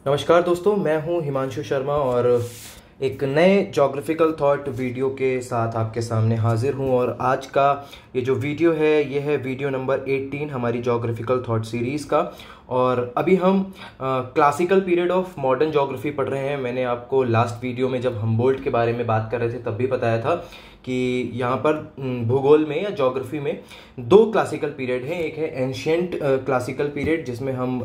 नमस्कार दोस्तों, मैं हूं हिमांशु शर्मा और एक नए जोग्राफिकल थॉट वीडियो के साथ आपके सामने हाजिर हूं। और आज का ये जो वीडियो है ये है वीडियो नंबर 18 हमारी जोग्राफिकल थॉट सीरीज़ का। और अभी हम classical period of modern geography पढ़ रहे हैं। मैंने आपको लास्ट वीडियो में जब हमबोल्ट के बारे में बात कर रहे थे तब भी बताया था कि यहाँ पर भूगोल में या ज्योग्राफी में दो क्लासिकल पीरियड हैं। एक है एंशियंट क्लासिकल पीरियड जिसमें हम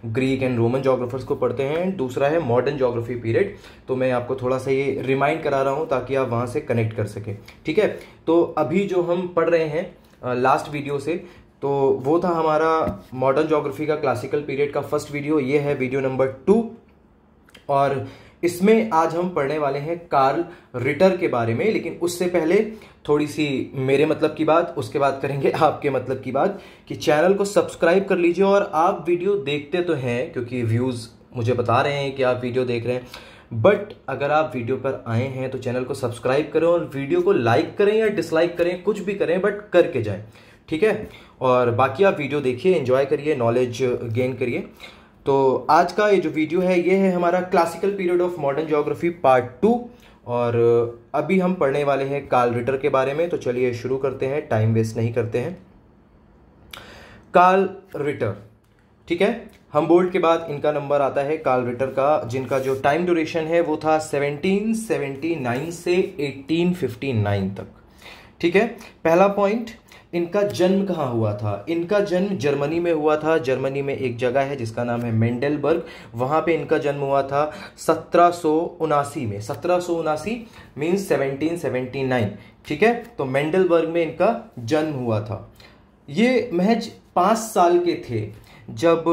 ग्रीक एंड रोमन जोग्राफर्स को पढ़ते हैं, दूसरा है मॉडर्न ज्योग्राफी पीरियड। तो मैं आपको थोड़ा सा ये रिमाइंड करा रहा हूँ ताकि आप वहाँ से कनेक्ट कर सकें। ठीक है, तो अभी जो हम पढ़ रहे हैं लास्ट वीडियो से, तो वो था हमारा मॉडर्न ज्योग्राफी का क्लासिकल पीरियड का फर्स्ट वीडियो। ये है वीडियो नंबर 2 और इसमें आज हम पढ़ने वाले हैं कार्ल रिटर के बारे में। लेकिन उससे पहले थोड़ी सी मेरे मतलब की बात, उसके बाद करेंगे आपके मतलब की बात कि चैनल को सब्सक्राइब कर लीजिए। और आप वीडियो देखते तो हैं क्योंकि व्यूज़ मुझे बता रहे हैं कि आप वीडियो देख रहे हैं, बट अगर आप वीडियो पर आए हैं तो चैनल को सब्सक्राइब करें और वीडियो को लाइक करें या डिसलाइक करें, कुछ भी करें बट करके जाएं। ठीक है, और बाकी आप वीडियो देखिए, एंजॉय करिए, नॉलेज गेन करिए। तो आज का ये जो वीडियो है ये है हमारा classical period of modern geography part 2 और अभी हम पढ़ने वाले हैं कार्ल रिटर के बारे में। तो चलिए शुरू करते हैं, टाइम वेस्ट नहीं करते हैं। कार्ल रिटर, ठीक है, हमबोल्ट के बाद इनका नंबर आता है कार्ल रिटर का, जिनका जो टाइम ड्यूरेशन है वो था 1779 से 1859 तक। ठीक है, पहला पॉइंट, इनका जन्म कहाँ हुआ था? इनका जन्म जर्मनी में हुआ था। जर्मनी में एक जगह है जिसका नाम है मेंडेलबर्ग, वहां पे इनका जन्म हुआ था 1779 में। 1779 मीन्स 1779। ठीक है, तो मेंडेलबर्ग में इनका जन्म हुआ था। ये महज 5 साल के थे जब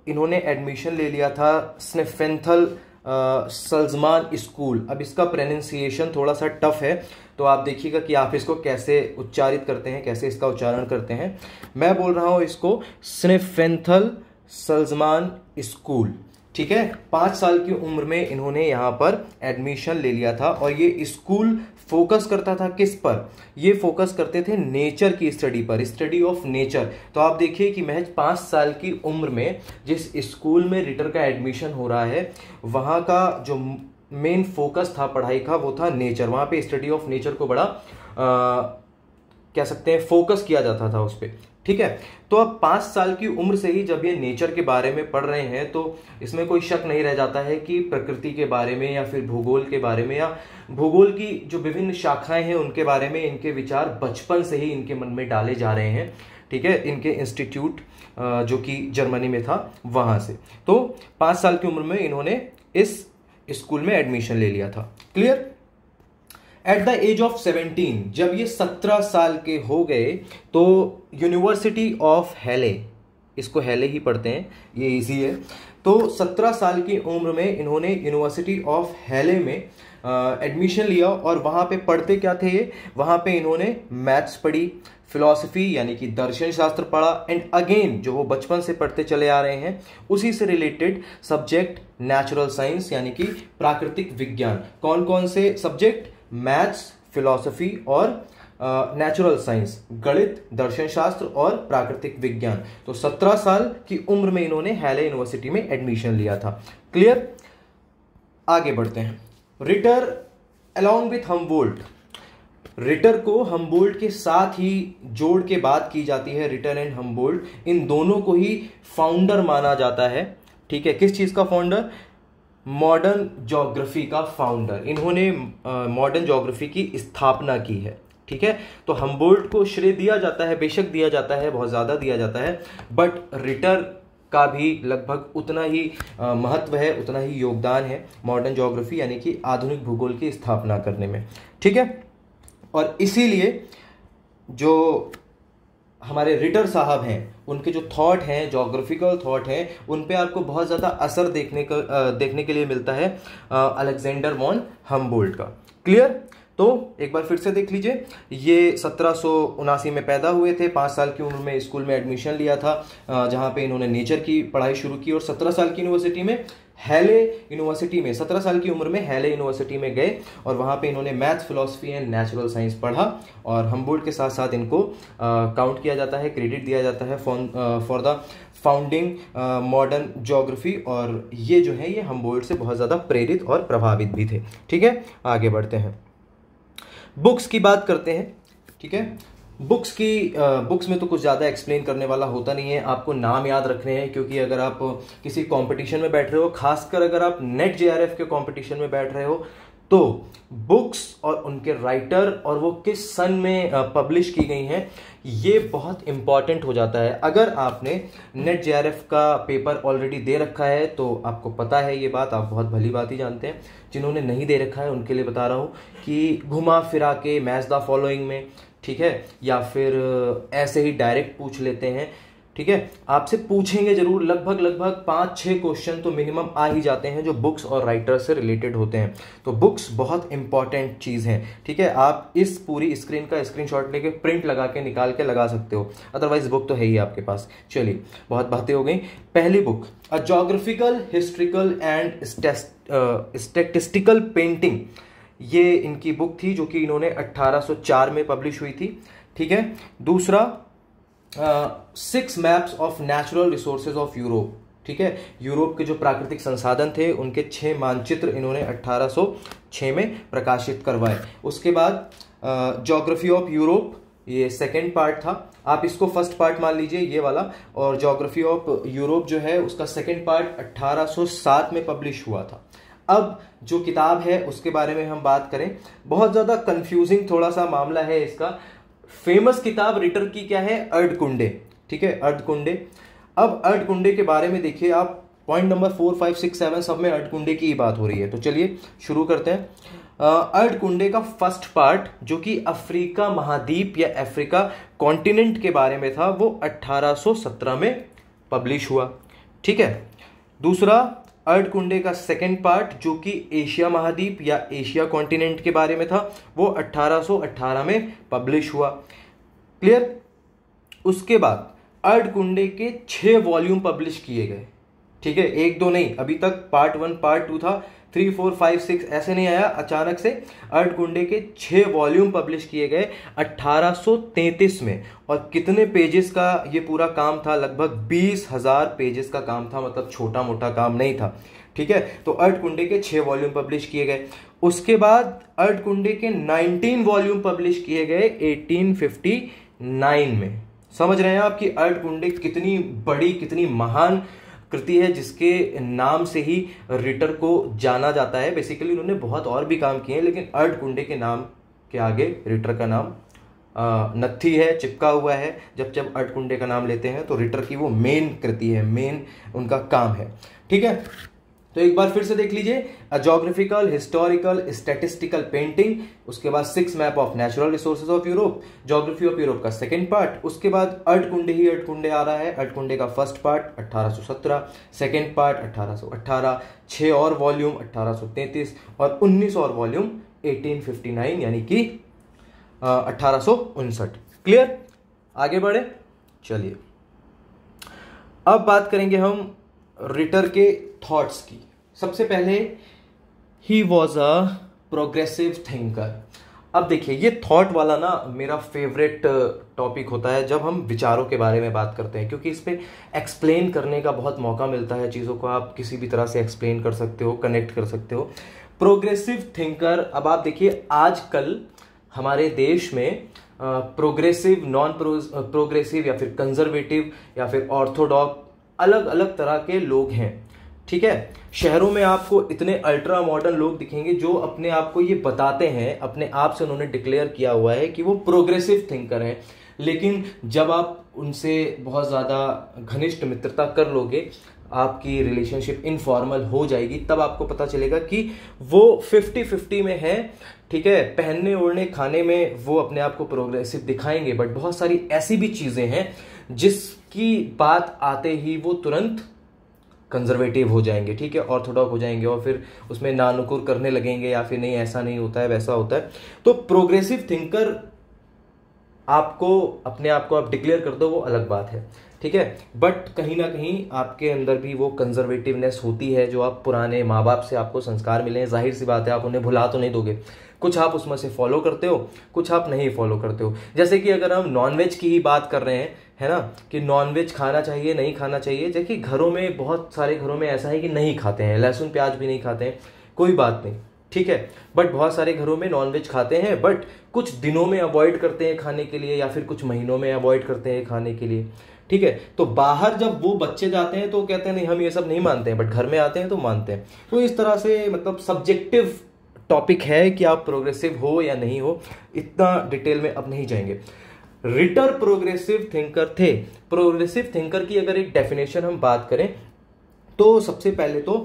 इन्होंने एडमिशन ले लिया था स्नेफेंथल सल्जमान स्कूल। अब इसका प्रोनाउंसिएशन थोड़ा सा टफ है, तो आप देखिएगा कि आप इसको कैसे उच्चारित करते हैं, कैसे इसका उच्चारण करते हैं। मैं बोल रहा हूं इसको स्नेफेंथल सल्जमान स्कूल। ठीक है, 5 साल की उम्र में इन्होंने यहाँ पर एडमिशन ले लिया था। और ये स्कूल फोकस करता था किस पर? ये फोकस करते थे नेचर की स्टडी पर, स्टडी ऑफ नेचर। तो आप देखिए कि महज 5 साल की उम्र में जिस स्कूल में रिटर का एडमिशन हो रहा है वहाँ का जो मेन फोकस था पढ़ाई का वो था नेचर। वहाँ पे स्टडी ऑफ नेचर को बड़ा कह सकते हैं फोकस किया जाता था उस पर। ठीक है, तो अब 5 साल की उम्र से ही जब ये नेचर के बारे में पढ़ रहे हैं तो इसमें कोई शक नहीं रह जाता है कि प्रकृति के बारे में या फिर भूगोल के बारे में या भूगोल की जो विभिन्न शाखाएं हैं उनके बारे में इनके विचार बचपन से ही इनके मन में डाले जा रहे हैं। ठीक है, इनके इंस्टीट्यूट जो कि जर्मनी में था वहां से। तो 5 साल की उम्र में इन्होंने इस स्कूल में एडमिशन ले लिया था। Clear? At the age of 17, जब ये 17 साल के हो गए तो यूनिवर्सिटी ऑफ हैले, इसको हैले ही पढ़ते हैं, ये इजी है। तो 17 साल की उम्र में इन्होंने यूनिवर्सिटी ऑफ हैले में एडमिशन लिया। और वहाँ पे पढ़ते क्या थे ये? वहाँ पे इन्होंने मैथ्स पढ़ी, फिलॉसफी यानी कि दर्शन शास्त्र पढ़ा, एंड अगेन जो वो बचपन से पढ़ते चले आ रहे हैं उसी से रिलेटेड सब्जेक्ट नेचुरल साइंस यानी कि प्राकृतिक विज्ञान। कौन कौन से सब्जेक्ट? मैथ्स, फिलॉसफी और नेचुरल साइंस, गणित, दर्शन शास्त्र और प्राकृतिक विज्ञान। तो 17 साल की उम्र में इन्होंने हैले यूनिवर्सिटी में एडमिशन लिया था। क्लियर? आगे बढ़ते हैं। Ritter along with Humboldt, Ritter को हमबोल्ट के साथ ही जोड़ के बात की जाती है। रिटर एंड हमबोल्ट इन दोनों को ही फाउंडर माना जाता है। ठीक है, किस चीज का फाउंडर? मॉडर्न ज्योग्राफी का फाउंडर। इन्होंने मॉडर्न ज्योग्राफी की स्थापना की है। ठीक है, तो हमबोल्ट को श्रेय दिया जाता है, बेशक दिया जाता है, बहुत ज्यादा दिया जाता है, बट रिटर का भी लगभग उतना ही महत्व है, उतना ही योगदान है मॉडर्न ज्योग्राफी यानी कि आधुनिक भूगोल की स्थापना करने में। ठीक है, और इसीलिए जो हमारे रिटर साहब हैं उनके जो थॉट हैं, ज्योग्राफिकल थॉट हैं, उन पे आपको बहुत ज़्यादा असर देखने के लिए मिलता है अलेक्जेंडर वॉन हमबोल्ट का। क्लियर? तो एक बार फिर से देख लीजिए, ये 1779 में पैदा हुए थे, 5 साल की उम्र में स्कूल में एडमिशन लिया था जहाँ पे इन्होंने नेचर की पढ़ाई शुरू की। और 17 साल की यूनिवर्सिटी में हैले यूनिवर्सिटी में 17 साल की उम्र में हैले यूनिवर्सिटी में गए और वहाँ पे इन्होंने maths, philosophy and natural science पढ़ा। और हमबोल्ट के साथ साथ इनको काउंट किया जाता है, क्रेडिट दिया जाता है for the founding modern geography, और ये जो है ये हमबोल्ट से बहुत ज़्यादा प्रेरित और प्रभावित भी थे। ठीक है, आगे बढ़ते हैं, बुक्स की बात करते हैं। ठीक है, बुक्स में तो कुछ ज़्यादा एक्सप्लेन करने वाला होता नहीं है, आपको नाम याद रखने हैं, क्योंकि अगर आप किसी कंपटीशन में बैठ रहे हो, खासकर अगर आप नेट जेआरएफ के कंपटीशन में बैठ रहे हो, तो बुक्स और उनके राइटर और वो किस सन में पब्लिश की गई हैं, ये बहुत इंपॉर्टेंट हो जाता है। अगर आपने नेट जेआरएफ का पेपर ऑलरेडी दे रखा है तो आपको पता है ये बात, आप बहुत भली बात ही जानते हैं। जिन्होंने नहीं दे रखा है उनके लिए बता रहा हूँ कि घुमा फिरा के मैच द फॉलोइंग में, ठीक है, या फिर ऐसे ही डायरेक्ट पूछ लेते हैं। ठीक है, आपसे पूछेंगे जरूर, लगभग 5-6 क्वेश्चन तो मिनिमम आ ही जाते हैं जो बुक्स और राइटर से रिलेटेड होते हैं। तो बुक्स बहुत इंपॉर्टेंट चीज़ है। ठीक है, आप इस पूरी स्क्रीन का स्क्रीनशॉट लेके प्रिंट लगा के निकाल के लगा सकते हो, अदरवाइज बुक तो है ही आपके पास। चलिए, बहुत बातें हो गई। पहली book, a geographical, historical and statistical painting, ये इनकी बुक थी जो कि इन्होंने 1804 में पब्लिश हुई थी। ठीक है, दूसरा 6 maps of natural resources of Europe. ठीक है, यूरोप के जो प्राकृतिक संसाधन थे उनके 6 मानचित्र इन्होंने 1806 में प्रकाशित करवाए। उसके बाद ज्योग्राफी ऑफ यूरोप, ये सेकेंड पार्ट था, आप इसको फर्स्ट पार्ट मान लीजिए ये वाला, और ज्योग्राफी ऑफ यूरोप जो है उसका सेकेंड पार्ट 1807 में पब्लिश हुआ था। अब जो किताब है उसके बारे में हम बात करें, बहुत ज्यादा कंफ्यूजिंग थोड़ा सा मामला है इसका। फेमस किताब रिटर की क्या है? अर्धकुंडे। ठीक है, अर्धकुंडे। अब अर्धकुंडे के बारे में देखिए आप, पॉइंट नंबर 4, 5, 6, 7 सब में अर्धकुंडे की ही बात हो रही है। तो चलिए शुरू करते हैं। अर्धकुंडे का फर्स्ट पार्ट जो कि अफ्रीका महाद्वीप या अफ्रीका कॉन्टिनेंट के बारे में था, वो 1817 में पब्लिश हुआ। ठीक है, दूसरा अर्धकुंडे का सेकेंड पार्ट जो कि एशिया महाद्वीप या एशिया कॉन्टिनेंट के बारे में था, वो 1818 में पब्लिश हुआ। क्लियर? उसके बाद अर्धकुंडे के 6 वॉल्यूम पब्लिश किए गए। ठीक है, 1-2 नहीं, अभी तक पार्ट 1 पार्ट 2 था, 3, 4, 5, 6 ऐसे नहीं आया अचानक से। अर्धकुंडे के 6 वॉल्यूम पब्लिश किए गए 1833 में। और कितने पेजेस का ये पूरा काम था? लगभग 20,000 पेजेस का काम था, मतलब छोटा मोटा काम नहीं था। ठीक है, तो अर्धकुंडे के 6 वॉल्यूम पब्लिश किए गए। उसके बाद अर्धकुंडे के 19 वॉल्यूम पब्लिश किए गए 1859 में। समझ रहे हैं आप कि अर्धकुंडे कितनी बड़ी, कितनी महान कृति है, जिसके नाम से ही रिटर को जाना जाता है। बेसिकली उन्होंने बहुत और भी काम किए हैं, लेकिन अर्धकुंडे के नाम के आगे रिटर का नाम नत्थी है, चिपका हुआ है। जब जब अर्धकुंडे का नाम लेते हैं तो रिटर की वो मेन कृति है, मेन उनका काम है। ठीक है, तो एक बार फिर से देख लीजिए, अ ज्योग्राफिकल, हिस्टोरिकल, स्टैटिस्टिकल पेंटिंग, उसके बाद 6 map of natural resources of Europe, geography of Europe का सेकेंड पार्ट, उसके बाद अर्धकुंडे ही अर्धकुंडे आ रहा है। अर्धकुंडे का फर्स्ट पार्ट 1817, सेकेंड पार्ट 1818, 6 और वॉल्यूम 1833 और 19 और वॉल्यूम 1859 यानी कि 1859। क्लियर? आगे बढ़े, चलिए अब बात करेंगे हम रिटर के थॉट्स की। सबसे पहले, he was a progressive thinker. अब देखिए, ये थॉट वाला ना मेरा फेवरेट टॉपिक होता है जब हम विचारों के बारे में बात करते हैं, क्योंकि इस पे एक्सप्लेन करने का बहुत मौका मिलता है। चीज़ों को आप किसी भी तरह से एक्सप्लेन कर सकते हो, कनेक्ट कर सकते हो। प्रोग्रेसिव थिंकर, अब आप देखिए आजकल हमारे देश में प्रोग्रेसिव, नॉन प्रोग्रेसिव या फिर कंजर्वेटिव या फिर ऑर्थोडॉक्स, अलग अलग तरह के लोग हैं। ठीक है, शहरों में आपको इतने अल्ट्रा मॉडर्न लोग दिखेंगे जो अपने आप को ये बताते हैं, अपने आप से उन्होंने डिक्लेयर किया हुआ है कि वो प्रोग्रेसिव थिंकर हैं। लेकिन जब आप उनसे बहुत ज़्यादा घनिष्ठ मित्रता कर लोगे, आपकी रिलेशनशिप इनफॉर्मल हो जाएगी, तब आपको पता चलेगा कि वो 50-50 में है। ठीक है, पहनने ओढ़ने खाने में वो अपने आप को प्रोग्रेसिव दिखाएंगे, बट बहुत सारी ऐसी भी चीज़ें हैं जिसकी बात आते ही वो तुरंत कंजर्वेटिव हो जाएंगे। ठीक है, ऑर्थोडॉक्स हो जाएंगे और फिर उसमें नानुकुर करने लगेंगे, या फिर नहीं ऐसा नहीं होता है, वैसा होता है। तो प्रोग्रेसिव थिंकर आपको अपने आप को आप डिक्लेयर कर दो, वो अलग बात है। ठीक है। बट कहीं ना कहीं आपके अंदर भी वो कंजर्वेटिवनेस होती है, जो आप पुराने माँ बाप से आपको संस्कार मिले हैं, जाहिर सी बात है आप उन्हें भुला तो नहीं दोगे। कुछ आप उसमें से फॉलो करते हो, कुछ आप नहीं फॉलो करते हो। जैसे कि अगर हम नॉनवेज की ही बात कर रहे हैं, है ना, कि नॉनवेज खाना चाहिए नहीं खाना चाहिए, देखिए घरों में, बहुत सारे घरों में ऐसा है कि नहीं खाते हैं, लहसुन प्याज भी नहीं खाते हैं, कोई बात नहीं, ठीक है। बट बहुत सारे घरों में नॉनवेज खाते हैं, बट कुछ दिनों में अवॉइड करते हैं खाने के लिए, या फिर कुछ महीनों में अवॉइड करते हैं खाने के लिए, ठीक है। तो बाहर जब वो बच्चे जाते हैं तो कहते हैं नहीं हम ये सब नहीं मानते हैं, बट घर में आते हैं तो मानते हैं। तो इस तरह से मतलब सब्जेक्टिव टॉपिक है कि आप प्रोग्रेसिव हो या नहीं हो, इतना डिटेल में अब नहीं जाएंगे। रिटर प्रोग्रेसिव थिंकर थे। प्रोग्रेसिव थिंकर की अगर एक डेफिनेशन हम बात करें तो सबसे पहले तो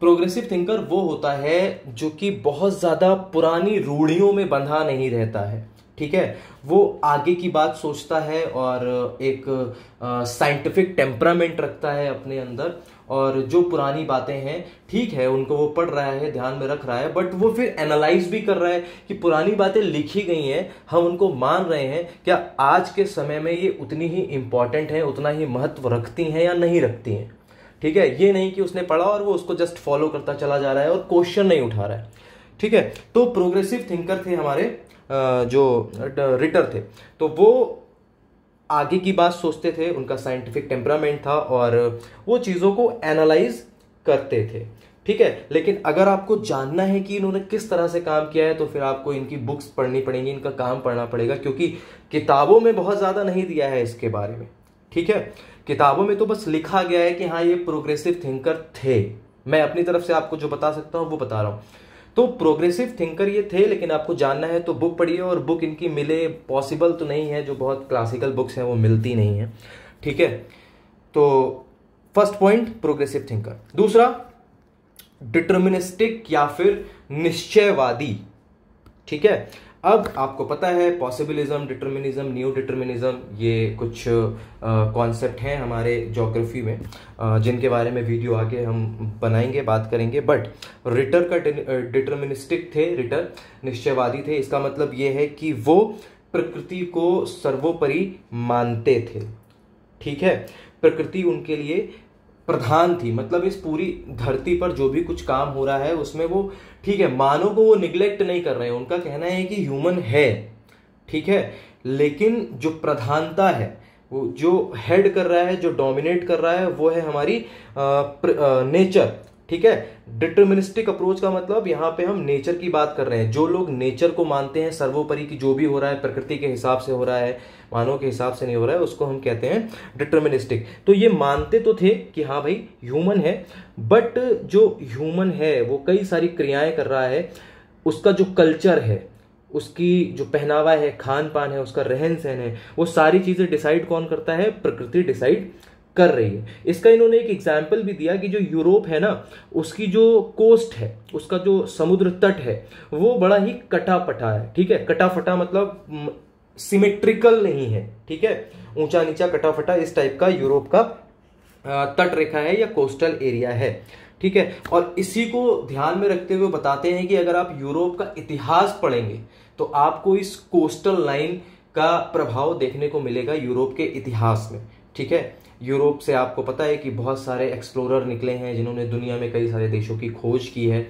प्रोग्रेसिव थिंकर वो होता है जो कि बहुत ज्यादा पुरानी रूढ़ियों में बंधा नहीं रहता है, ठीक है। वो आगे की बात सोचता है और एक साइंटिफिक टेम्परामेंट रखता है अपने अंदर, और जो पुरानी बातें हैं ठीक है उनको वो पढ़ रहा है, ध्यान में रख रहा है, बट वो फिर एनालाइज भी कर रहा है कि पुरानी बातें लिखी गई हैं, हम उनको मान रहे हैं, क्या आज के समय में ये उतनी ही इंपॉर्टेंट है, उतना ही महत्व रखती हैं या नहीं रखती हैं, ठीक है। ये नहीं कि उसने पढ़ा और वो उसको जस्ट फॉलो करता चला जा रहा है और क्वेश्चन नहीं उठा रहा है, ठीक है। तो प्रोग्रेसिव थिंकर थे हमारे जो रिटर थे, तो वो आगे की बात सोचते थे, उनका साइंटिफिक टेम्परामेंट था और वो चीजों को एनालाइज करते थे, ठीक है। लेकिन अगर आपको जानना है कि इन्होंने किस तरह से काम किया है तो फिर आपको इनकी बुक्स पढ़नी पड़ेंगी, इनका काम पढ़ना पड़ेगा, क्योंकि किताबों में बहुत ज्यादा नहीं दिया है इसके बारे में, ठीक है। किताबों में तो बस लिखा गया है कि हाँ ये प्रोग्रेसिव थिंकर थे। मैं अपनी तरफ से आपको जो बता सकता हूं वो बता रहा हूं। तो प्रोग्रेसिव थिंकर ये थे, लेकिन आपको जानना है तो बुक पढ़िए, और बुक इनकी मिले पॉसिबल तो नहीं है, जो बहुत क्लासिकल बुक्स हैं वो मिलती नहीं है, ठीक है। तो फर्स्ट पॉइंट प्रोग्रेसिव थिंकर। दूसरा डिटर्मिनिस्टिक या फिर निश्चयवादी, ठीक है। अब आपको पता है पॉसिबिलिज्म, डिटर्मिनिज्म, न्यू डिटर्मिनिज्म, ये कुछ कॉन्सेप्ट हैं हमारे ज्योग्राफी में, जिनके बारे में वीडियो आगे हम बनाएंगे, बात करेंगे। बट रिटर का डिटर्मिनिस्टिक थे, रिटर निश्चयवादी थे। इसका मतलब ये है कि वो प्रकृति को सर्वोपरि मानते थे, ठीक है। प्रकृति उनके लिए प्रधान थी, मतलब इस पूरी धरती पर जो भी कुछ काम हो रहा है उसमें वो, ठीक है, मानव को वो निग्लेक्ट नहीं कर रहे हैं। उनका कहना है कि ह्यूमन है, ठीक है, लेकिन जो प्रधानता है, वो जो हेड कर रहा है, जो डोमिनेट कर रहा है, वो है हमारी नेचर, ठीक है। डिटर्मिनिस्टिक अप्रोच का मतलब यहां पे हम नेचर की बात कर रहे हैं। जो लोग नेचर को मानते हैं सर्वोपरि की, जो भी हो रहा है प्रकृति के हिसाब से हो रहा है, मानव के हिसाब से नहीं हो रहा है, उसको हम कहते हैं डिटर्मिनिस्टिक। तो ये मानते तो थे कि हाँ भाई ह्यूमन है, बट जो ह्यूमन है वो कई सारी क्रियाएं कर रहा है, उसका जो कल्चर है, उसकी जो पहनावा है, खान पान है, उसका रहन सहन है, वो सारी चीजें डिसाइड कौन करता है? प्रकृति डिसाइड कर रही है। इसका इन्होंने एक एग्जाम्पल भी दिया कि जो यूरोप है ना, उसकी जो कोस्ट है, उसका जो समुद्र तट है, वो बड़ा ही कटा पटा है, ठीक है। कटा फटा मतलब सिमेट्रिकल नहीं है, ठीक है, ऊंचा नीचा कटा फटा, इस टाइप का यूरोप का तट रेखा है या कोस्टल एरिया है, ठीक है। और इसी को ध्यान में रखते हुए बताते हैं कि अगर आप यूरोप का इतिहास पढ़ेंगे तो आपको इस कोस्टल लाइन का प्रभाव देखने को मिलेगा यूरोप के इतिहास में, ठीक है। यूरोप से आपको पता है कि बहुत सारे एक्सप्लोरर निकले हैं जिन्होंने दुनिया में कई सारे देशों की खोज की है,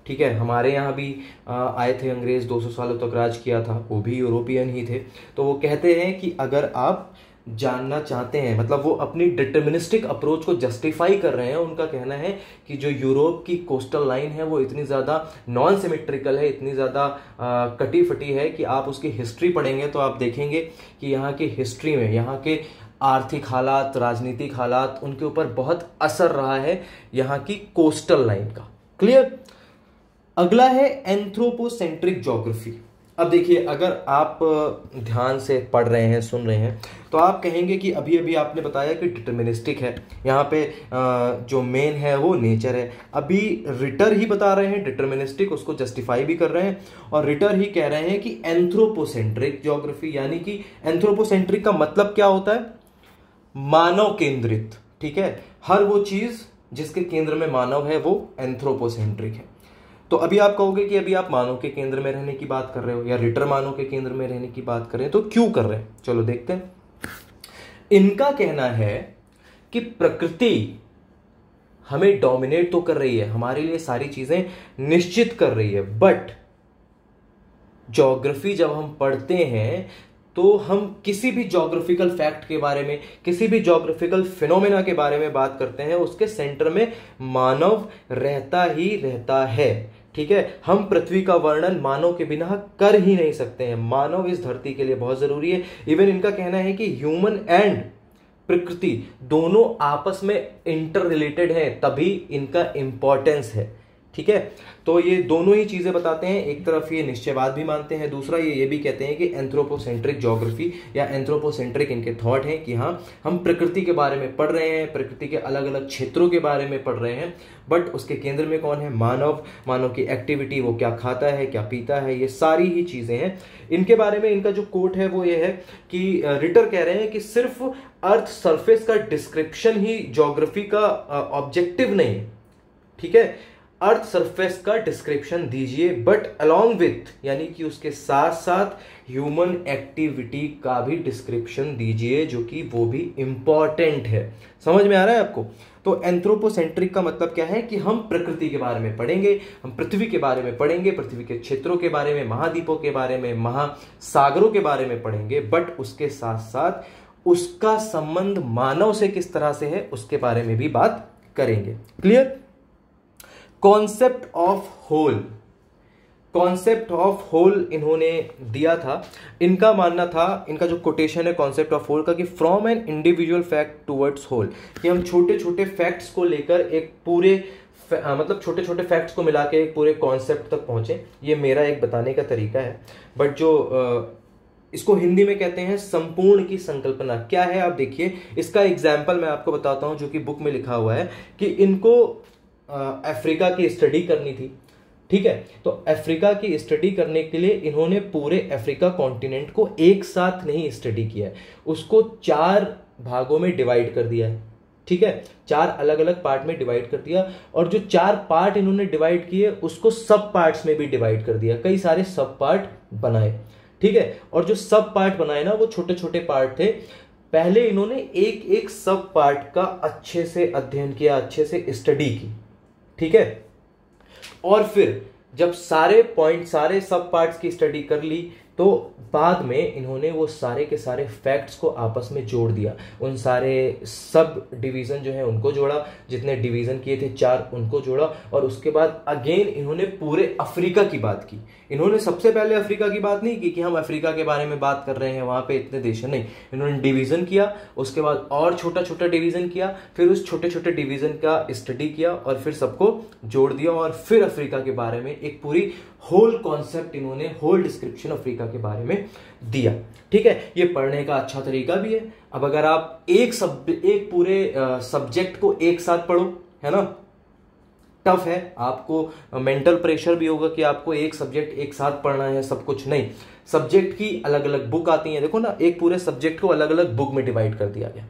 ठीक है। हमारे यहाँ भी आए थे अंग्रेज, 200 सालों तक राज किया था, वो भी यूरोपियन ही थे। तो वो कहते हैं कि अगर आप जानना चाहते हैं, मतलब वो अपनी डिटर्मिनिस्टिक अप्रोच को जस्टिफाई कर रहे हैं। उनका कहना है कि जो यूरोप की कोस्टल लाइन है वो इतनी ज़्यादा नॉन सिमेट्रिकल है, इतनी ज़्यादा कटी फटी है कि आप उसकी हिस्ट्री पढ़ेंगे तो आप देखेंगे कि यहाँ की हिस्ट्री में यहाँ के आर्थिक हालात, राजनीतिक हालात, उनके ऊपर बहुत असर रहा है यहाँ की कोस्टल लाइन का। क्लियर? अगला है एंथ्रोपोसेंट्रिक ज्योग्राफी। अब देखिए, अगर आप ध्यान से पढ़ रहे हैं, सुन रहे हैं, तो आप कहेंगे कि अभी अभी आपने बताया कि डिटर्मिनिस्टिक है, यहाँ पे जो मेन है वो नेचर है। अभी रिटर ही बता रहे हैं डिटर्मिनिस्टिक, उसको जस्टिफाई भी कर रहे हैं, और रिटर ही कह रहे हैं कि एंथ्रोपोसेंट्रिक ज्योग्राफी, यानी कि एंथ्रोपोसेंट्रिक का मतलब क्या होता है? मानव केंद्रित, ठीक है। हर वो चीज जिसके केंद्र में मानव है वो एंथ्रोपोसेंट्रिक है। तो अभी आप कहोगे कि अभी आप मानव के केंद्र में रहने की बात कर रहे हो या रिटर मानव के केंद्र में रहने की बात कर रहे हैं, तो क्यों कर रहे हैं? चलो देखते हैं। इनका कहना है कि प्रकृति हमें डोमिनेट तो कर रही है, हमारे लिए सारी चीजें निश्चित कर रही है, बट ज्योग्राफी जब हम पढ़ते हैं तो हम किसी भी ज्योग्राफिकल फैक्ट के बारे में, किसी भी ज्योग्राफिकल फिनोमेना के बारे में बात करते हैं, उसके सेंटर में मानव रहता ही रहता है। ठीक है, हम पृथ्वी का वर्णन मानव के बिना कर ही नहीं सकते हैं। मानव इस धरती के लिए बहुत जरूरी है। इवन इनका कहना है कि ह्यूमन एंड प्रकृति दोनों आपस में इंटर रिलेटेड हैं, तभी इनका इंपॉर्टेंस है। ठीक है, तो ये दोनों ही चीजें बताते हैं। एक तरफ ये निश्चयवाद भी मानते हैं, दूसरा ये भी कहते हैं कि एंथ्रोपोसेंट्रिक ज्योग्राफी या एंथ्रोपोसेंट्रिक इनके थॉट हैं कि हाँ, हम प्रकृति के बारे में पढ़ रहे हैं, प्रकृति के अलग अलग क्षेत्रों के बारे में पढ़ रहे हैं, बट उसके केंद्र में कौन है? मानव। मानव की एक्टिविटी, वो क्या खाता है, क्या पीता है, ये सारी ही चीजें हैं। इनके बारे में इनका जो कोट है वो ये है कि रिटर कह रहे हैं कि सिर्फ अर्थ सरफेस का डिस्क्रिप्शन ही ज्योग्राफी का ऑब्जेक्टिव नहीं है। ठीक है, अर्थ सरफेस का डिस्क्रिप्शन दीजिए, बट अलॉन्ग विथ, यानी कि उसके साथ साथ ह्यूमन एक्टिविटी का भी डिस्क्रिप्शन दीजिए, जो कि वो भी इंपॉर्टेंट है। समझ में आ रहा है आपको? तो एंथ्रोपोसेंट्रिक का मतलब क्या है कि हम प्रकृति के बारे में पढ़ेंगे, हम पृथ्वी के बारे में पढ़ेंगे, पृथ्वी के क्षेत्रों के बारे में, महाद्वीपों के बारे में, महासागरों के बारे में पढ़ेंगे, बट उसके साथ साथ उसका संबंध मानव से किस तरह से है उसके बारे में भी बात करेंगे। Clear? Concept of whole, concept of whole इन्होंने दिया था। इनका मानना था, इनका जो कोटेशन है कॉन्सेप्ट ऑफ होल का, कि from an individual fact towards whole, कि हम छोटे छोटे फैक्ट्स को लेकर एक पूरे मतलब छोटे छोटे फैक्ट्स को मिला के एक पूरे कॉन्सेप्ट तक पहुंचे। ये मेरा एक बताने का तरीका है, बट जो इसको हिंदी में कहते हैं संपूर्ण की संकल्पना। क्या है आप देखिए, इसका एग्जाम्पल मैं आपको बताता हूं जो कि बुक में लिखा हुआ है कि इनको अफ्रीका की स्टडी करनी थी। ठीक है, तो अफ्रीका की स्टडी करने के लिए इन्होंने पूरे अफ्रीका कॉन्टिनेंट को एक साथ नहीं स्टडी किया है, उसको 4 भागों में डिवाइड कर दिया है। ठीक है, 4 अलग अलग पार्ट में डिवाइड कर दिया, और जो 4 पार्ट इन्होंने डिवाइड किए उसको सब पार्ट्स में भी डिवाइड कर दिया, कई सारे सब पार्ट बनाए। ठीक है, और जो सब पार्ट बनाए ना वो छोटे छोटे पार्ट थे। पहले इन्होंने एक एक सब पार्ट का अच्छे से अध्ययन किया, अच्छे से स्टडी की। ठीक है, और फिर जब सारे पॉइंट, सारे सब पार्ट्स की स्टडी कर ली, तो बाद में इन्होंने वो सारे के सारे फैक्ट्स को आपस में जोड़ दिया। उन सारे सब डिवीजन जो है उनको जोड़ा, जितने डिवीजन किए थे 4 उनको जोड़ा, और उसके बाद अगेन इन्होंने पूरे अफ्रीका की बात की। इन्होंने सबसे पहले अफ्रीका की बात नहीं की कि हम अफ्रीका के बारे में बात कर रहे हैं, वहां पे इतने देश हैं, नहीं। इन्होंने डिवीजन किया, उसके बाद और छोटा छोटा डिवीजन किया, फिर उस छोटे छोटे डिवीजन का स्टडी किया, और फिर सबको जोड़ दिया, और फिर अफ्रीका के बारे में एक पूरी होल कॉन्सेप्ट इन्होंने, होल डिस्क्रिप्शन अफ्रीका के बारे में दिया। ठीक है, ये पढ़ने का अच्छा तरीका भी है। अब अगर आप एक पूरे सब्जेक्ट को एक साथ पढ़ो, है ना, टफ है, आपको मेंटल प्रेशर भी होगा कि आपको एक सब्जेक्ट एक साथ पढ़ना है सब कुछ, नहीं। सब्जेक्ट की अलग अलग बुक आती है, देखो ना, एक पूरे सब्जेक्ट को अलग अलग बुक में डिवाइड कर दिया गया,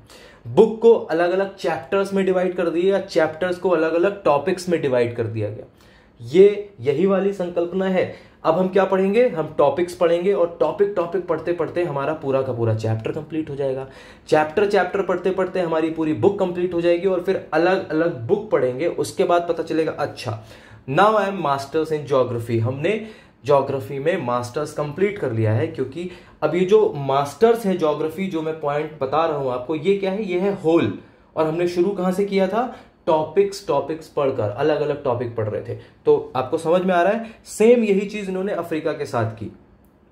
बुक को अलग अलग चैप्टर्स में डिवाइड कर दिया, चैप्टर्स को अलग अलग टॉपिक्स में डिवाइड कर दिया गया। यही वाली संकल्पना है। अब हम क्या पढ़ेंगे? हम टॉपिक्स पढ़ेंगे, और टॉपिक पढ़ते पढ़ते हमारा पूरा का पूरा चैप्टर कंप्लीट हो जाएगा। चैप्टर पढ़ते पढ़ते हमारी पूरी बुक कंप्लीट हो जाएगी, और फिर अलग अलग बुक पढ़ेंगे। उसके बाद पता चलेगा, अच्छा, now I am masters in geography. हमने ज्योग्राफी में मास्टर्स कंप्लीट कर लिया है, क्योंकि अब ये जो मास्टर्स है ज्योग्राफी, जो मैं पॉइंट बता रहा हूं आपको, ये क्या है? ये है होल। और हमने शुरू कहां से किया था? टॉपिक्स पढ़कर, अलग अलग टॉपिक पढ़ रहे थे। तो आपको समझ में आ रहा है? सेम यही चीज इन्होंने अफ्रीका के साथ की।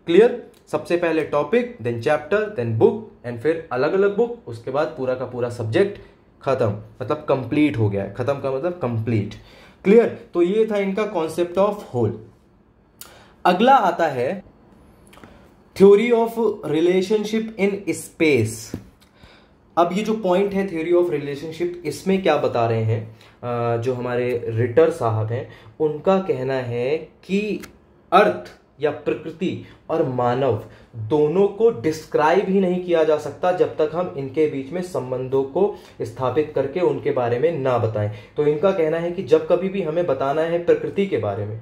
क्लियर? सबसे पहले topic, then chapter, then book, and फिर अलग अलग बुक, उसके बाद पूरा का पूरा सब्जेक्ट खत्म, मतलब कंप्लीट हो गया है। खत्म का मतलब कंप्लीट। क्लियर? तो ये था इनका कॉन्सेप्ट ऑफ होल। अगला आता है theory of relationship in space. अब ये जो पॉइंट है थ्योरी ऑफ रिलेशनशिप, इसमें क्या बता रहे हैं जो हमारे रिटर साहब हैं, उनका कहना है कि अर्थ या प्रकृति और मानव दोनों को डिस्क्राइब ही नहीं किया जा सकता जब तक हम इनके बीच में संबंधों को स्थापित करके उनके बारे में ना बताएं। तो इनका कहना है कि जब कभी भी हमें बताना है प्रकृति के बारे में,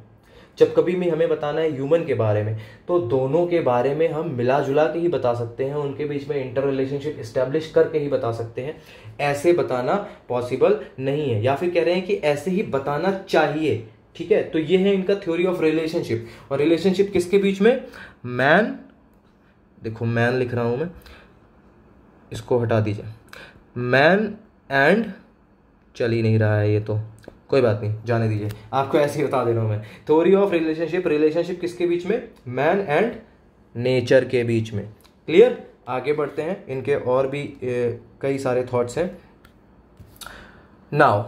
जब कभी भी हमें बताना है ह्यूमन के बारे में तो दोनों के बारे में हम मिला जुला के ही बता सकते हैं, उनके बीच में इंटर रिलेशनशिप इस्टेब्लिश करके ही बता सकते हैं। ऐसे बताना पॉसिबल नहीं है, या फिर कह रहे हैं कि ऐसे ही बताना चाहिए। ठीक है, तो ये है इनका थ्योरी ऑफ रिलेशनशिप। और रिलेशनशिप किसके बीच में? मैन, देखो मैन लिख रहा हूं मैं, इसको हटा दीजिए, मैन एंड, चल ही नहीं रहा है ये तो, कोई बात नहीं, जाने दीजिए, आपको ऐसे ही बता दे रहा हूं मैं। थ्योरी ऑफ रिलेशनशिप, रिलेशनशिप किसके बीच में? मैन एंड नेचर के बीच में। क्लियर? आगे बढ़ते हैं, इनके और भी कई सारे थॉट्स हैं। Now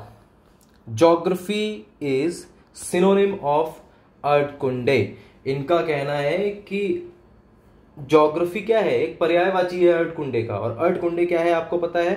geography is synonym of अर्धकुंडे। इनका कहना है कि ज्योग्राफी क्या है? एक पर्यायवाची है अर्धकुंडे का। और अर्धकुंडे क्या है आपको पता है?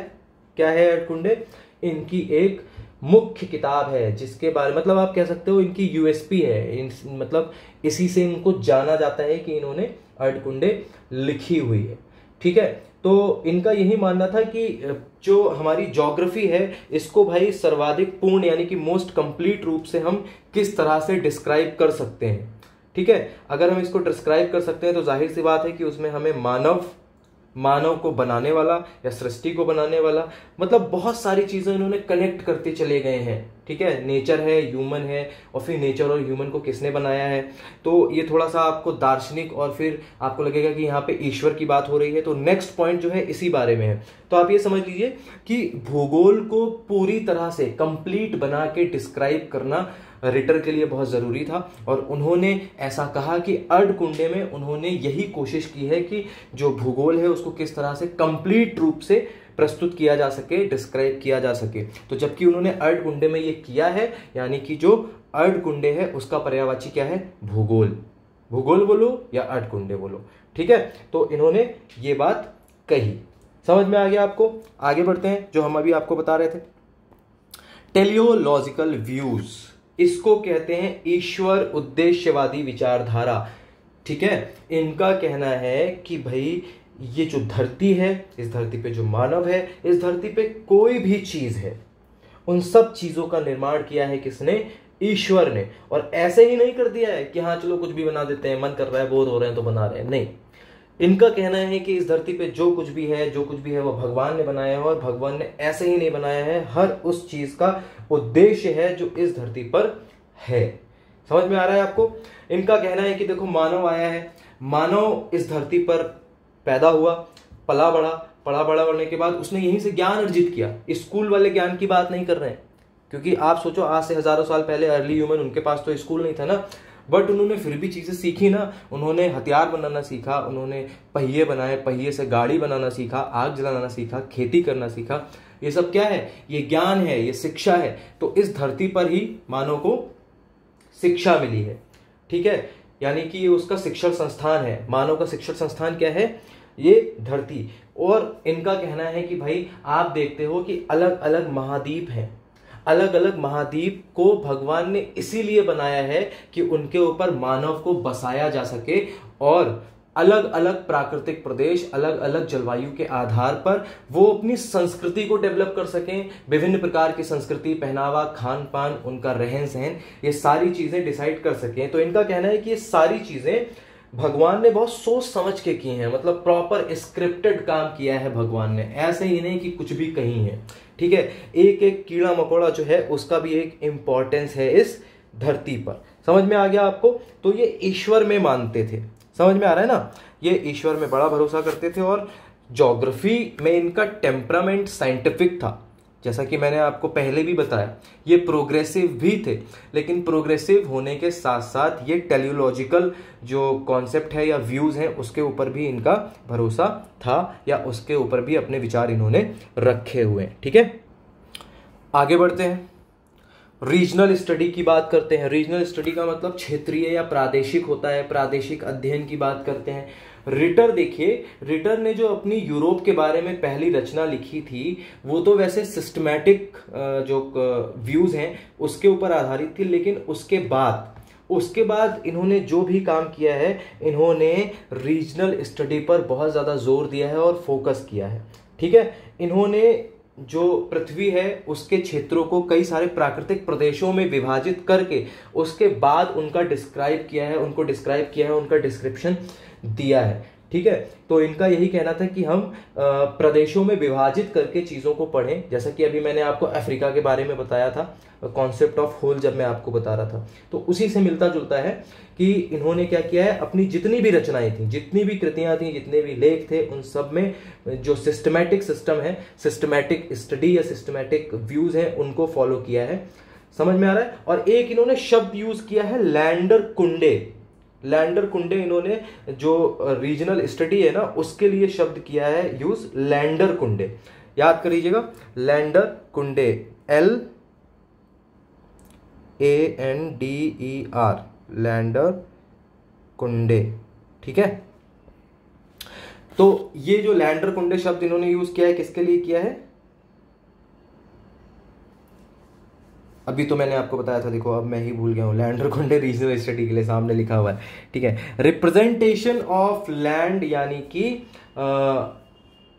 क्या है अर्धकुंडे? इनकी एक मुख्य किताब है जिसके बारे, मतलब आप कह सकते हो इनकी यूएसपी है, मतलब इसी से इनको जाना जाता है कि इन्होंने अर्धकुंडे लिखी हुई है। ठीक है, तो इनका यही मानना था कि जो हमारी ज्योग्राफी है इसको भाई सर्वाधिक पूर्ण यानी कि मोस्ट कंप्लीट रूप से हम किस तरह से डिस्क्राइब कर सकते हैं। ठीक है, अगर हम इसको डिस्क्राइब कर सकते हैं तो जाहिर सी बात है कि उसमें हमें मानव को बनाने वाला या सृष्टि को बनाने वाला, मतलब बहुत सारी चीजें इन्होंने कनेक्ट करते चले गए हैं। ठीक है, नेचर है, ह्यूमन है, और फिर नेचर और ह्यूमन को किसने बनाया है, तो ये थोड़ा सा आपको दार्शनिक, और फिर आपको लगेगा कि यहाँ पे ईश्वर की बात हो रही है। तो नेक्स्ट पॉइंट जो है इसी बारे में है। तो आप ये समझ लीजिए कि भूगोल को पूरी तरह से कंप्लीट बना के डिस्क्राइब करना रिटर के लिए बहुत जरूरी था। और उन्होंने ऐसा कहा कि अर्धकुंडे में उन्होंने यही कोशिश की है कि जो भूगोल है उसको किस तरह से कंप्लीट रूप से प्रस्तुत किया जा सके, डिस्क्राइब किया जा सके। तो जबकि उन्होंने अर्धकुंडे में ये किया है, यानी कि जो अर्धकुंडे है उसका पर्यायवाची क्या है? भूगोल। भूगोल बोलो या अर्धकुंडे बोलो। ठीक है, तो इन्होंने ये बात कही। समझ में आ गया आपको? आगे बढ़ते हैं, जो हम अभी आपको बता रहे थे टेलियोलॉजिकल व्यूज, इसको कहते हैं ईश्वर उद्देश्यवादी विचारधारा। ठीक है, इनका कहना है कि भाई ये जो धरती है, इस धरती पे जो मानव है, इस धरती पे कोई भी चीज है, उन सब चीजों का निर्माण किया है किसने? ईश्वर ने। और ऐसे ही नहीं कर दिया है कि हाँ चलो कुछ भी बना देते हैं, मन कर रहा है, बोर हो रहे हैं तो बना रहे हैं, नहीं। इनका कहना है कि इस धरती पे जो कुछ भी है वो भगवान ने बनाया है, और भगवान ने ऐसे ही नहीं बनाया है, हर उस चीज का उद्देश्य है जो इस धरती पर है। समझ में आ रहा है आपको? इनका कहना है कि देखो मानव आया है, मानव इस धरती पर पैदा हुआ, पला बड़ा बढ़ने के बाद उसने यहीं से ज्ञान अर्जित किया। स्कूल वाले ज्ञान की बात नहीं कर रहे हैं, क्योंकि आप सोचो आज से हजारों साल पहले अर्ली ह्यूमन, उनके पास तो स्कूल नहीं था ना, बट उन्होंने फिर भी चीजें सीखी ना। उन्होंने हथियार बनाना सीखा, उन्होंने पहिए बनाए, पहिए से गाड़ी बनाना सीखा, आग जलाना सीखा, खेती करना सीखा। ये सब क्या है? ये ज्ञान है, ये शिक्षा है। तो इस धरती पर ही मानव को शिक्षा मिली है। ठीक है, यानी कि ये उसका शिक्षण संस्थान है। मानव का शिक्षण संस्थान क्या है? ये धरती। और इनका कहना है कि भाई आप देखते हो कि अलग अलग महाद्वीप हैं, अलग अलग महाद्वीप को भगवान ने इसीलिए बनाया है कि उनके ऊपर मानव को बसाया जा सके, और अलग अलग प्राकृतिक प्रदेश, अलग अलग जलवायु के आधार पर वो अपनी संस्कृति को डेवलप कर सकें। विभिन्न प्रकार की संस्कृति, पहनावा, खान पान, उनका रहन सहन, ये सारी चीजें डिसाइड कर सकें। तो इनका कहना है कि ये सारी चीजें भगवान ने बहुत सोच समझ के की हैं, मतलब प्रॉपर स्क्रिप्टेड काम किया है भगवान ने, ऐसे ही नहीं कि कुछ भी कहीं है। ठीक है, एक एक कीड़ा मकोड़ा जो है उसका भी एक इंपॉर्टेंस है इस धरती पर। समझ में आ गया आपको? तो ये ईश्वर में मानते थे। समझ में आ रहा है ना? ये ईश्वर में बड़ा भरोसा करते थे। और ज्योग्राफी में इनका टेम्परामेंट साइंटिफिक था, जैसा कि मैंने आपको पहले भी बताया। ये प्रोग्रेसिव भी थे, लेकिन प्रोग्रेसिव होने के साथ साथ ये टेलियोलॉजिकल जो कॉन्सेप्ट है या व्यूज हैं उसके ऊपर भी इनका भरोसा था, या उसके ऊपर भी अपने विचार इन्होंने रखे हुए हैं। ठीक है, आगे बढ़ते हैं, रीजनल स्टडी की बात करते हैं। रीजनल स्टडी का मतलब क्षेत्रीय या प्रादेशिक होता है, प्रादेशिक अध्ययन की बात करते हैं। रिटर देखिए, रिटर ने जो अपनी यूरोप के बारे में पहली रचना लिखी थी वो तो वैसे सिस्टमैटिक जो व्यूज हैं उसके ऊपर आधारित थी, लेकिन उसके बाद इन्होंने जो भी काम किया है, इन्होंने रीजनल स्टडी पर बहुत ज्यादा जोर दिया है और फोकस किया है। ठीक है, इन्होंने जो पृथ्वी है उसके क्षेत्रों को कई सारे प्राकृतिक प्रदेशों में विभाजित करके उसके बाद उनका डिस्क्राइब किया है, उनको डिस्क्राइब किया है, उनका डिस्क्रिप्शन दिया है। ठीक है, तो इनका यही कहना था कि हम प्रदेशों में विभाजित करके चीजों को पढ़ें, जैसा कि अभी मैंने आपको अफ्रीका के बारे में बताया था, कॉन्सेप्ट ऑफ होल जब मैं आपको बता रहा था, तो उसी से मिलता जुलता है कि इन्होंने क्या किया है, अपनी जितनी भी रचनाएं थी, जितनी भी कृतियां थी, जितने भी लेख थे, उन सब में जो सिस्टमैटिक सिस्टम है, सिस्टमैटिक स्टडी या सिस्टमैटिक व्यूज है, उनको फॉलो किया है। समझ में आ रहा है। और एक इन्होंने शब्द यूज किया है लैंडर कुंडे। लैंडर कुंडे इन्होंने जो रीजनल स्टडी है ना उसके लिए शब्द किया है यूज, लैंडर कुंडे। याद कर लीजिएगा, लैंडर कुंडे, LANDER, लैंडर कुंडे। ठीक है, तो ये जो लैंडर कुंडे शब्द इन्होंने यूज किया है, किसके लिए किया है? अभी तो मैंने आपको बताया था, देखो अब मैं ही भूल गया हूं। लैंडर कुंडे रीजनल स्टडी के लिए सामने लिखा हुआ है। ठीक है, रिप्रेजेंटेशन ऑफ लैंड, यानी कि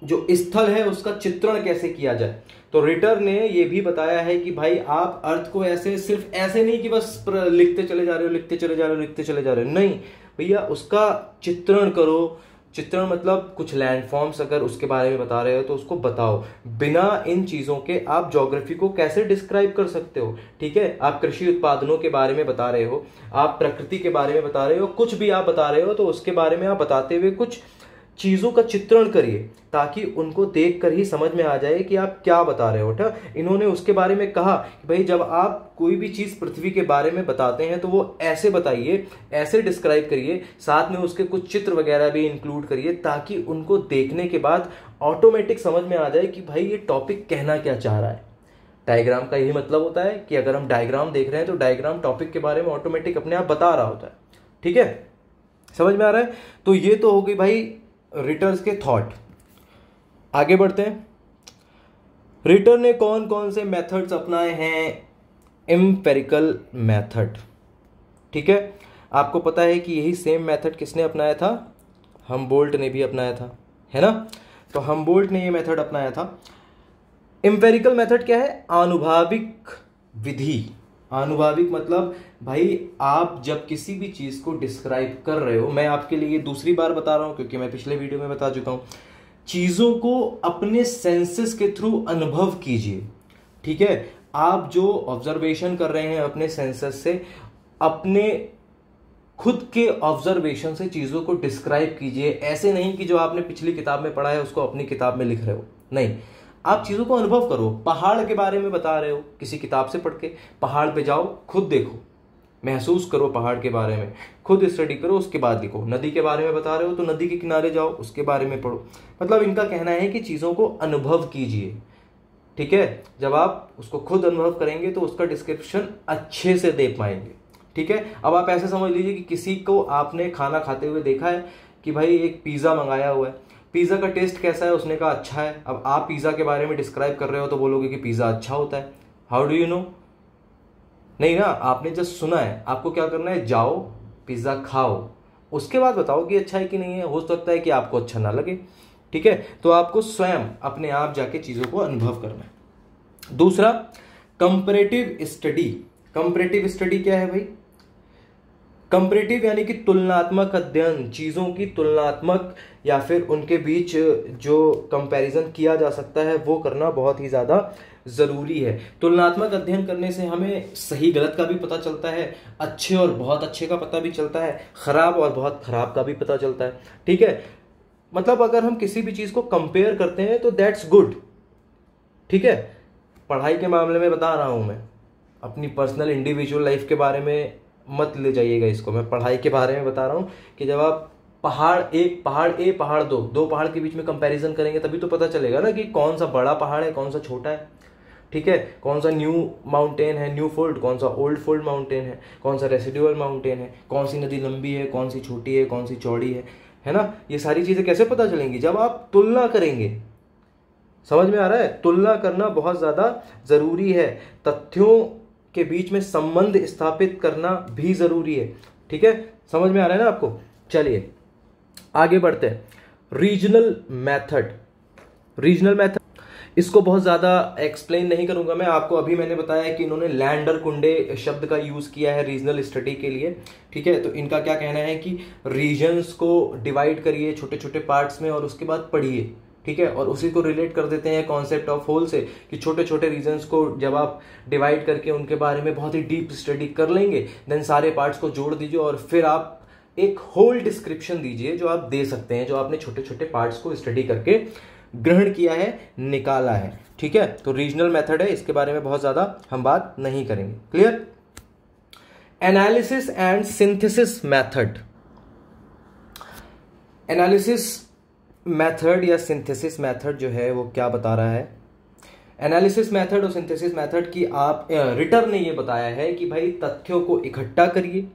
जो स्थल है उसका चित्रण कैसे किया जाए। तो रिटर ने ये भी बताया है कि भाई आप अर्थ को ऐसे सिर्फ ऐसे नहीं कि बस लिखते चले जा रहे हो, लिखते चले जा रहे हो, लिखते चले जा रहे हो, नहीं भैया, उसका चित्रण करो। चित्रण मतलब कुछ लैंडफॉर्म्स अगर उसके बारे में बता रहे हो तो उसको बताओ। बिना इन चीजों के आप ज्योग्राफी को कैसे डिस्क्राइब कर सकते हो। ठीक है, आप कृषि उत्पादनों के बारे में बता रहे हो, आप प्रकृति के बारे में बता रहे हो, कुछ भी आप बता रहे हो, तो उसके बारे में आप बताते हुए कुछ चीजों का चित्रण करिए ताकि उनको देखकर ही समझ में आ जाए कि आप क्या बता रहे हो। ठीक, इन्होंने उसके बारे में कहा कि भाई जब आप कोई भी चीज पृथ्वी के बारे में बताते हैं तो वो ऐसे बताइए, ऐसे डिस्क्राइब करिए, साथ में उसके कुछ चित्र वगैरह भी इंक्लूड करिए ताकि उनको देखने के बाद ऑटोमेटिक समझ में आ जाए कि भाई ये टॉपिक कहना क्या चाह रहा है। डायग्राम का यही मतलब होता है कि अगर हम डायग्राम देख रहे हैं तो डायग्राम टॉपिक के बारे में ऑटोमेटिक अपने आप बता रहा होता है। ठीक है, समझ में आ रहा है। तो ये तो हो गई भाई रिटर्स के थॉट। आगे बढ़ते हैं। रिटर ने कौन कौन से मेथड्स अपनाए हैं? Empirical method. ठीक है, आपको पता है कि यही सेम मेथड किसने अपनाया था? हमबोल्ट ने भी अपनाया था, है ना। तो हमबोल्ट ने ये मेथड अपनाया था। एम्पेरिकल मेथड क्या है? आनुभाविक विधि। आनुभाविक मतलब भाई आप जब किसी भी चीज को डिस्क्राइब कर रहे हो, मैं आपके लिए दूसरी बार बता रहा हूं क्योंकि मैं पिछले वीडियो में बता चुका हूं, चीजों को अपने सेंसेस के थ्रू अनुभव कीजिए। ठीक है, आप जो ऑब्जर्वेशन कर रहे हैं अपने सेंसेस से, अपने खुद के ऑब्जर्वेशन से चीजों को डिस्क्राइब कीजिए। ऐसे नहीं कि जो आपने पिछली किताब में पढ़ा है उसको अपनी किताब में लिख रहे हो, नहीं, आप चीजों को अनुभव करो। पहाड़ के बारे में बता रहे हो किसी किताब से पढ़ के, पहाड़ पे जाओ, खुद देखो, महसूस करो पहाड़ के बारे में, खुद स्टडी करो, उसके बाद लिखो। नदी के बारे में बता रहे हो तो नदी के किनारे जाओ, उसके बारे में पढ़ो। मतलब इनका कहना है कि चीजों को अनुभव कीजिए। ठीक है, जब आप उसको खुद अनुभव करेंगे तो उसका डिस्क्रिप्शन अच्छे से दे पाएंगे। ठीक है, अब आप ऐसे समझ लीजिए कि किसी को आपने खाना खाते हुए देखा है कि भाई एक पिज्जा मंगाया हुआ है, पिज्जा का टेस्ट कैसा है, उसने कहा अच्छा है। अब आप पिज्जा के बारे में डिस्क्राइब कर रहे हो तो बोलोगे कि पिज्जा अच्छा होता है। How do you know? नहीं ना, आपने जस्ट सुना है। आपको क्या करना है, जाओ पिज्जा खाओ, उसके बाद बताओ कि अच्छा है कि नहीं है। हो सकता है कि आपको अच्छा ना लगे। ठीक है, तो आपको स्वयं अपने आप जाके चीजों को अनुभव करना है। दूसरा, कंपैरेटिव स्टडी। कंपैरेटिव स्टडी क्या है भाई? कंपैरेटिव यानी कि तुलनात्मक अध्ययन, चीजों की तुलनात्मक या फिर उनके बीच जो कंपैरिजन किया जा सकता है वो करना बहुत ही ज्यादा जरूरी है। तुलनात्मक अध्ययन करने से हमें सही गलत का भी पता चलता है, अच्छे और बहुत अच्छे का पता भी चलता है, खराब और बहुत खराब का भी पता चलता है। ठीक है, मतलब अगर हम किसी भी चीज को कंपेयर करते हैं तो दैट्स गुड। ठीक है, पढ़ाई के मामले में बता रहा हूं मैं, अपनी पर्सनल इंडिविजुअल लाइफ के बारे में मत ले जाइएगा इसको। मैं पढ़ाई के बारे में बता रहा हूं कि जब आप पहाड़ एक, पहाड़ ए, पहाड़ दो पहाड़ के बीच में कंपैरिजन करेंगे तभी तो पता चलेगा ना कि कौन सा बड़ा पहाड़ है, कौन सा छोटा है। ठीक है, कौन सा न्यू माउंटेन है, न्यू फोल्ड, कौन सा ओल्ड फोल्ड माउंटेन है, कौन सा रेसिडुअल माउंटेन है, कौन सी नदी लंबी है, कौन सी छोटी है, कौन सी चौड़ी है ना। ये सारी चीजें कैसे पता चलेंगी? जब आप तुलना करेंगे। समझ में आ रहा है? तुलना करना बहुत ज्यादा जरूरी है। तथ्यों के बीच में संबंध स्थापित करना भी जरूरी है। ठीक है, समझ में आ रहा है ना आपको? चलिए आगे बढ़ते हैं। Regional method. रीजनल मेथड इसको बहुत ज़्यादा एक्सप्लेन नहीं करूंगा मैं आपको। अभी मैंने बताया कि इन्होंने लैंडर कुंडे शब्द का यूज़ किया है रीजनल स्टडी के लिए, ठीक है। तो इनका क्या कहना है कि रीजन्स को डिवाइड करिए छोटे छोटे पार्ट्स में और उसके बाद पढ़िए, ठीक है। और उसी को रिलेट कर देते हैं कॉन्सेप्ट ऑफ होल से कि छोटे छोटे रीजन्स को जब आप डिवाइड करके उनके बारे में बहुत ही डीप स्टडी कर लेंगे, देन सारे पार्ट्स को जोड़ दीजिए और फिर आप एक होल डिस्क्रिप्शन दीजिए जो आप दे सकते हैं, जो आपने छोटे छोटे पार्ट्स को स्टडी करके ग्रहण किया है, निकाला है, ठीक है। तो रीजनल मेथड है, इसके बारे में बहुत ज्यादा हम बात नहीं करेंगे। Clear. Analysis and synthesis method. Analysis method या सिंथेसिस मेथड जो है वो क्या बता रहा है? एनालिसिस मेथड और सिंथेसिस मेथड की आप रिटर ने ये बताया है कि भाई तथ्यों को इकट्ठा करिए,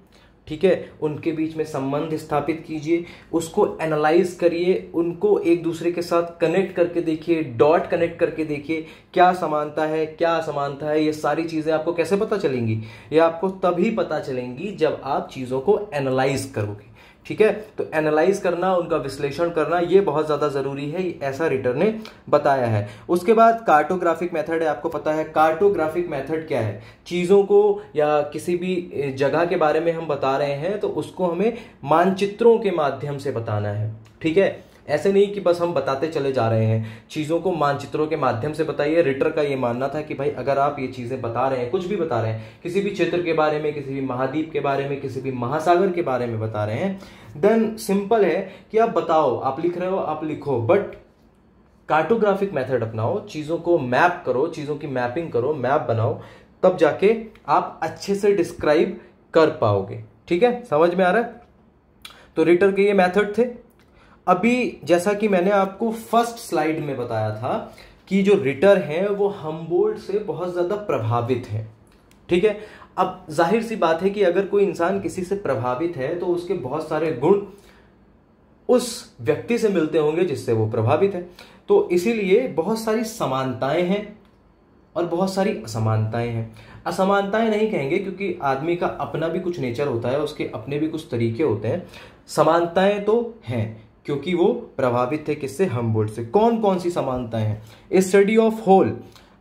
ठीक है, उनके बीच में संबंध स्थापित कीजिए, उसको एनालाइज करिए, उनको एक दूसरे के साथ कनेक्ट करके देखिए, डॉट कनेक्ट करके देखिए, क्या समानता है क्या असमानता है। ये सारी चीजें आपको कैसे पता चलेंगी? ये आपको तभी पता चलेंगी जब आप चीजों को एनालाइज करोगे, ठीक है। तो एनालाइज करना, उनका विश्लेषण करना, ये बहुत ज्यादा जरूरी है, ऐसा रिटर ने बताया है। उसके बाद कार्टोग्राफिक मेथड है। आपको पता है कार्टोग्राफिक मेथड क्या है? चीजों को या किसी भी जगह के बारे में हम बता रहे हैं तो उसको हमें मानचित्रों के माध्यम से बताना है, ठीक है। ऐसे नहीं कि बस हम बताते चले जा रहे हैं, चीजों को मानचित्रों के माध्यम से बताइए। रिटर का ये मानना था कि भाई अगर आप ये चीजें बता रहे हैं, कुछ भी बता रहे हैं, किसी भी क्षेत्र के बारे में, किसी भी महाद्वीप के बारे में, किसी भी महासागर के बारे में बता रहे हैं, देन सिंपल है कि आप बताओ, आप लिख रहे हो आप लिखो, बट कार्टोग्राफिक मेथड अपनाओ, चीजों को मैप करो, चीजों की मैपिंग करो, मैप बनाओ, तब जाके आप अच्छे से डिस्क्राइब कर पाओगे, ठीक है। समझ में आ रहा है? तो रिटर के ये मेथड थे। अभी जैसा कि मैंने आपको फर्स्ट स्लाइड में बताया था कि जो रिटर हैं वो हम्बोल्ट से बहुत ज्यादा प्रभावित हैं, ठीक है। अब जाहिर सी बात है कि अगर कोई इंसान किसी से प्रभावित है तो उसके बहुत सारे गुण उस व्यक्ति से मिलते होंगे जिससे वो प्रभावित है। तो इसीलिए बहुत सारी समानताएं हैं और बहुत सारी असमानताएं हैं। असमानताएं नहीं कहेंगे क्योंकि आदमी का अपना भी कुछ नेचर होता है, उसके अपने भी कुछ तरीके होते हैं। समानताएं तो हैं क्योंकि वो प्रभावित थे किससे? हम्बोल्ट से। कौन कौन सी समानताएं हैं? Study of whole.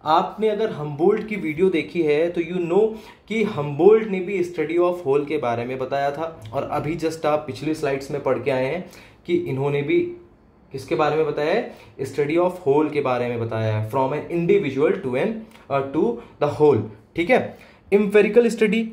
आपने अगर हम्बोल्ट की वीडियो देखी है तो यू नो कि हम्बोल्ट ने भी स्टडी ऑफ होल के बारे में बताया था, और अभी जस्ट आप पिछली स्लाइड्स में पढ़ के आए हैं कि इन्होंने भी किसके बारे में बताया है? स्टडी ऑफ होल के बारे में बताया है, from an individual to the whole, ठीक है। इंफेरिकल स्टडी,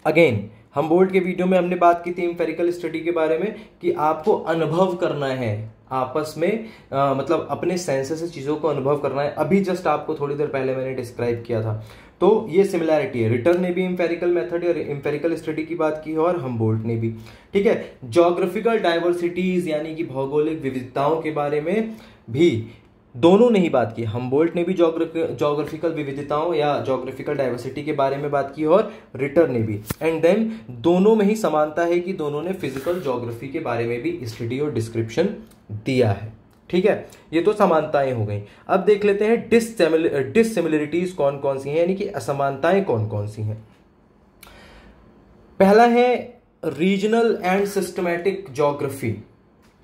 अगेन हम्बोल्ट के वीडियो में हमने बात की थी इंफेरिकल स्टडी के बारे में कि आपको अनुभव करना है आपस में, मतलब अपने सेंसेस से चीजों को अनुभव करना है। अभी जस्ट आपको थोड़ी देर पहले मैंने डिस्क्राइब किया था। तो ये सिमिलैरिटी है, रिटर ने भी इंफेरिकल मेथड या इंफेरिकल स्टडी की बात की है और हम्बोल्ट ने भी, ठीक है। ज्योग्राफिकल डाइवर्सिटीज यानी कि भौगोलिक विविधताओं के बारे में भी दोनों ने ही बात की। हम्बोल्ट ने भी ज्योग्राफिकल विविधताओं या ज्योग्राफिकल डाइवर्सिटी के बारे में बात की और रिटर ने भी। एंड देन दोनों में ही समानता है कि दोनों ने फिजिकल ज्योग्राफी के बारे में भी स्टडी और डिस्क्रिप्शन दिया है, ठीक है। ये तो समानताएं हो गई। अब देख लेते हैं डिससिमिलरिटीज कौन कौन सी हैं, यानी कि असमानताएं कौन कौन सी हैं। पहला है रीजनल एंड सिस्टमैटिक ज्योग्राफी,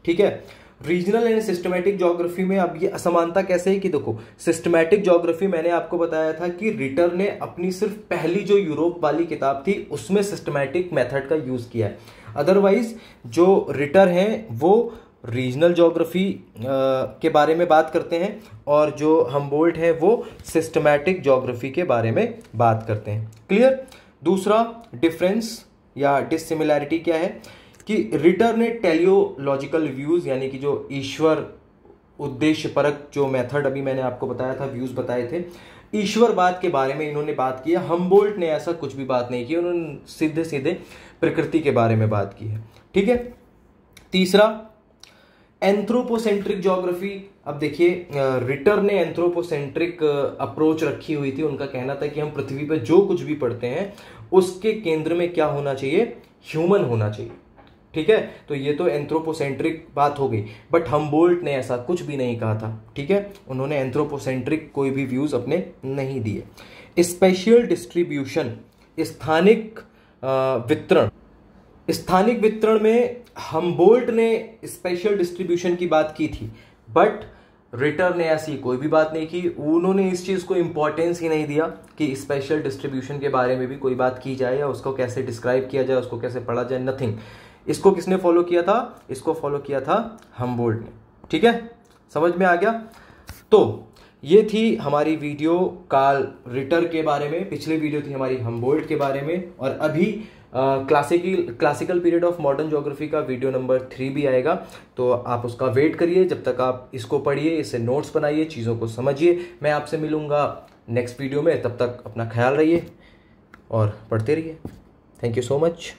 ठीक है। रीजनल एंड सिस्टमैटिक ज्योग्राफी में अब ये असमानता कैसे है कि देखो, सिस्टमैटिक ज्योग्राफी मैंने आपको बताया था कि रिटर ने अपनी सिर्फ पहली जो यूरोप वाली किताब थी उसमें सिस्टमैटिक मेथड का यूज किया है। अदरवाइज जो रिटर हैं वो रीजनल ज्योग्राफी के बारे में बात करते हैं और जो हम्बोल्ट है वो सिस्टमैटिक ज्योग्राफी के बारे में बात करते हैं। क्लियर। दूसरा डिफरेंस या डिससिमिलैरिटी क्या है कि रिटर ने टेलियोलॉजिकल व्यूज यानी कि जो ईश्वर उद्देश्य परक जो मेथड अभी मैंने आपको बताया था, व्यूज बताए थे, ईश्वरवाद के बारे में इन्होंने बात की है। हम्बोल्ट ने ऐसा कुछ भी बात नहीं की, उन्होंने सीधे सीधे प्रकृति के बारे में बात की है, ठीक है। तीसरा एंथ्रोपोसेंट्रिक ज्योग्राफी। अब देखिए रिटर ने एंथ्रोपोसेंट्रिक अप्रोच रखी हुई थी। उनका कहना था कि हम पृथ्वी पर जो कुछ भी पढ़ते हैं उसके केंद्र में क्या होना चाहिए? ह्यूमन होना चाहिए, ठीक है। तो ये तो एंथ्रोपोसेंट्रिक बात हो गई, बट हम्बोल्ट ने ऐसा कुछ भी नहीं कहा था, ठीक है। उन्होंने एंथ्रोपोसेंट्रिक कोई भी व्यूज अपने नहीं दिए। स्पेशियल डिस्ट्रीब्यूशन, स्थानिक वितरण। स्थानिक वितरण में हम्बोल्ट ने स्पेशल डिस्ट्रीब्यूशन की बात की थी, बट रिटर ने ऐसी कोई भी बात नहीं की, उन्होंने इस चीज को इंपॉर्टेंस ही नहीं दिया कि स्पेशल डिस्ट्रीब्यूशन के बारे में भी कोई बात की जाए या उसको कैसे डिस्क्राइब किया जाए, उसको कैसे पढ़ा जाए, नथिंग। इसको किसने फॉलो किया था? इसको फॉलो किया था हम्बोल्ट ने। ठीक है, समझ में आ गया? तो ये थी हमारी वीडियो कार्ल रिटर के बारे में, पिछली वीडियो थी हमारी हम्बोल्ट के बारे में, और अभी classical period of modern geography का वीडियो नंबर 3 भी आएगा, तो आप उसका वेट करिए। जब तक आप इसको पढ़िए, इससे नोट्स बनाइए, चीज़ों को समझिए। मैं आपसे मिलूंगा नेक्स्ट वीडियो में, तब तक अपना ख्याल रखिए और पढ़ते रहिए। Thank you so much.